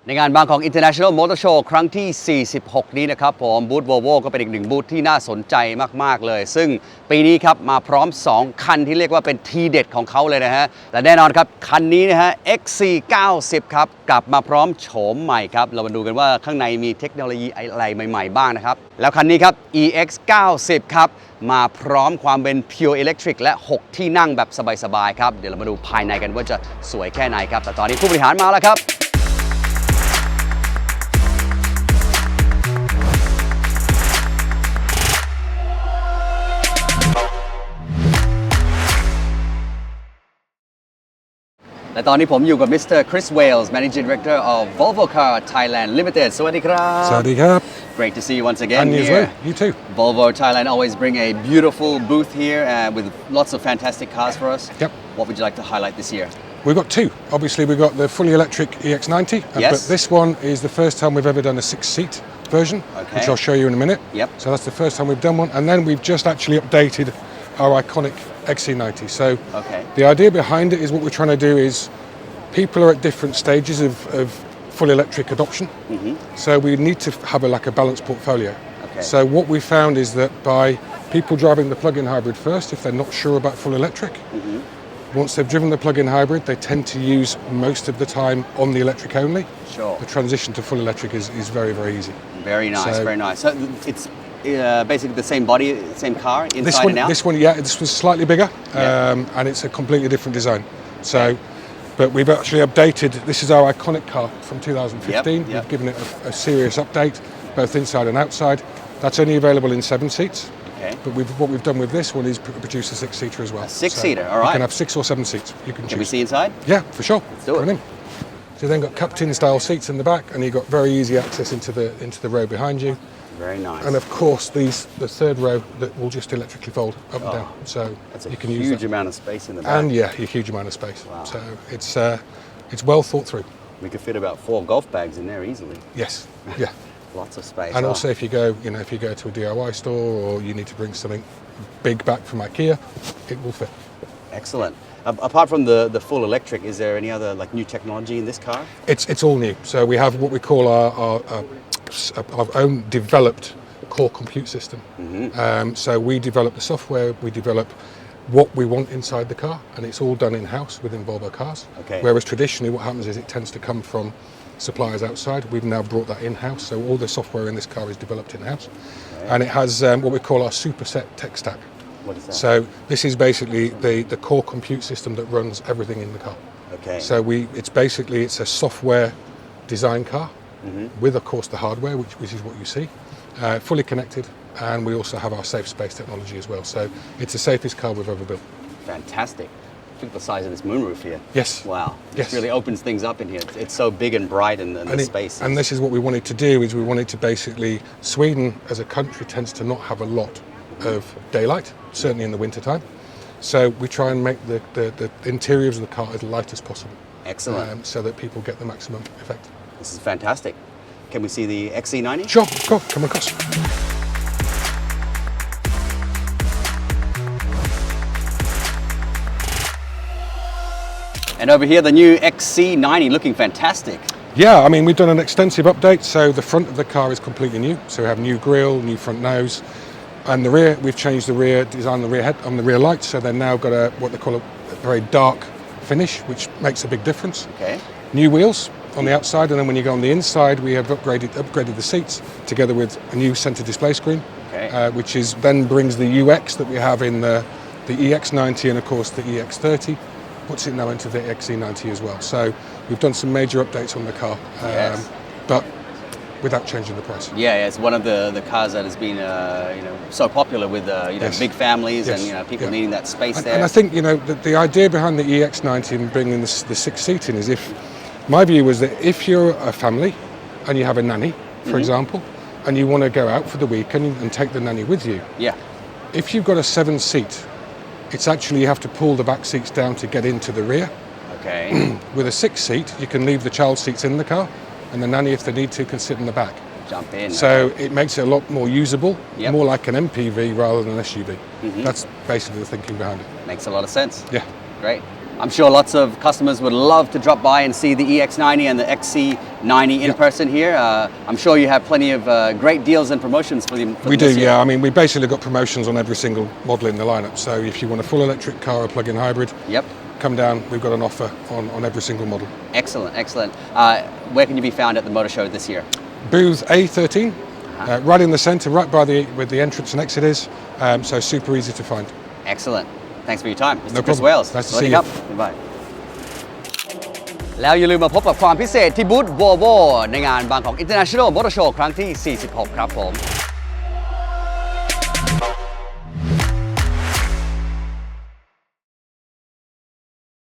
ในงานบางกอก International Motor Show ครั้งที่ 46 นี้นะครับผมบูธ Volvo ก็เป็นอีกหนึ่งบูธที่น่าสนใจมากๆเลยซึ่งปีนี้ครับมาพร้อม 2 คันที่เรียกว่าเป็นทีเด็ดของเขาเลยนะฮะและแน่นอนครับคันนี้นะฮะ XC90 ครับกลับมาพร้อมโฉมใหม่ครับเรามาดูกันว่าข้างในมีเทคโนโลยีอะไรใหม่ๆบ้างนะครับแล้วคันนี้ครับ EX90 ครับมาพร้อมความเป็น Pure Electric และ 6 ที่นั่งแบบสบายๆครับเดี๋ยวเรามาดูภายในกันว่าจะสวยแค่ไหนครับแต่ตอนนี้ผู้บริหารมาแล้วครับและตอนนี้ผมอยู่กับ Mr. Chris Wales Managing Director of Volvo Car Thailand Limited สวัสดีครับ สวัสดีครับ Great to see you once again And you as here. well. You too. Volvo Thailand always bring a beautiful booth here with lots of fantastic cars for us. Yep. What would you like to highlight this year? We've got two. Obviously, we've got the fully electric EX90, Yes. but this one is the first time we've ever done a 6-seat version, Okay. which I'll show you in a minute. Yep. So that's the first time we've done one, and then we've just actually updated our iconic XC90. So Okay. the idea behind it is what we're trying to do is people are at different stages of fully electric adoption. So we need to have like a balanced portfolio. Okay. So what we found is that by people driving the plug-in hybrid first, if they're not sure about full electric, once they've driven the plug-in hybrid, they tend to use most of the time on the electric only. Sure. The transition to full electric is very, very easy. Very nice, So- very nice. So it's basically the same body, same car, inside and out? This one, yeah, this was slightly bigger, and it's a completely different design. So, but we've actually updated. This is our iconic car from 2015. Yep. We've given it a serious update, both inside and outside. That's only available in 7 seats. Okay. But what we've done with this one is produce a 6-seater as well. A 6-seater, all You right. can have 6 or 7 seats. You can choose. Can we see inside? Yeah, for sure. do it. Go on in. So you've then got cupped-in style seats in the back, and you've got very easy access into the row behind you. Very nice. And of course, the third row that will just electrically fold up and down. So That's a you can use huge that. amount of space in the back. And yeah, a huge amount of space. Wow. So it's well thought through. We could fit about 4 golf bags in there easily. Yes. Yeah. Lots of space. And Oh, also, if you go to a DIY store or you need to bring something big back from IKEA, it will fit. Excellent. Apart from the full electric, is there any other like new technology in this car? It's all new. So we have what we call our own developed core compute system. So we develop the software, we develop what we want inside the car, and it's all done in-house within Volvo cars. Okay. Whereas traditionally what happens is it tends to come from suppliers outside. We've now brought that in-house, so all the software in this car is developed in-house. And it has what we call our superset tech stack. What is that? So this is basically the core compute system that runs everything in the car. Okay. So it's a software design car with, of course, the hardware, which is what you see, fully connected, and we also have our safe space technology as well. So it's the safest car we've ever built. Fantastic. Look at the size of this moonroof here. Yes. Wow. Yes. It really opens things up in here. It's so big and bright and the space. And this is what we wanted to do, is we wanted to basically, Sweden as a country tends to not have a lot of daylight, certainly in the winter time. So we try and make the interiors of the car as light as possible. Excellent. So that people get the maximum effect. This is fantastic. Can we see the XC90? Sure, go, come across. And over here, the new XC90 looking fantastic. Yeah, I mean, we've done an extensive update. So the front of the car is completely new. So we have new grille, new front nose. And the rear, we've changed the rear design, the rear head on the rear lights. So they've now got what they call a very dark finish, which makes a big difference. Okay. New wheels on the outside, and then when you go on the inside, we have upgraded the seats together with a new center display screen, Okay. which is then brings the UX that we have in the EX90 and of course the EX30, puts it now into the XC90 as well. So we've done some major updates on the car, Yes. but without changing the price. Yeah, it's one of the cars that has been so popular with Yes. big families Yes. and people Yeah. needing that space there. And I think the idea behind the EX90 and bringing the 6 seating is, my view was that if you're a family and you have a nanny, for example, and you want to go out for the weekend and take the nanny with you, Yeah. if you've got a 7-seat, it's actually you have to pull the back seats down to get into the rear. Okay. With a 6-seat, you can leave the child seats in the car, and the nanny, if they need to, can sit in the back. Jump in. So it makes it a lot more usable, Yep. more like an MPV rather than an SUV. That's basically the thinking behind it. Makes a lot of sense. Yeah. Great. I'm sure lots of customers would love to drop by and see the EX90 and the XC90 in person here. I'm sure you have plenty of great deals and promotions for them. We do, yeah. I mean, we basically got promotions on every single model in the lineup. So if you want a full electric car or plug-in hybrid, Yep. come down. We've got an offer on every single model. Excellent, excellent. Where can you be found at the motor show this year? Booth A13, right in the centre, right by where the entrance and exit is. So super easy to find. Excellent. Thanks for your time, Mr. No Chris problem. Wales. Nice to สวัส see ดี you. ครับบ๊ายบายแล้วอย่าลืมมาพบกับความพิเศษที่บูธ Volvo ในงาน Bangkok International Motor Show ครั้งที่ 46 ครับผม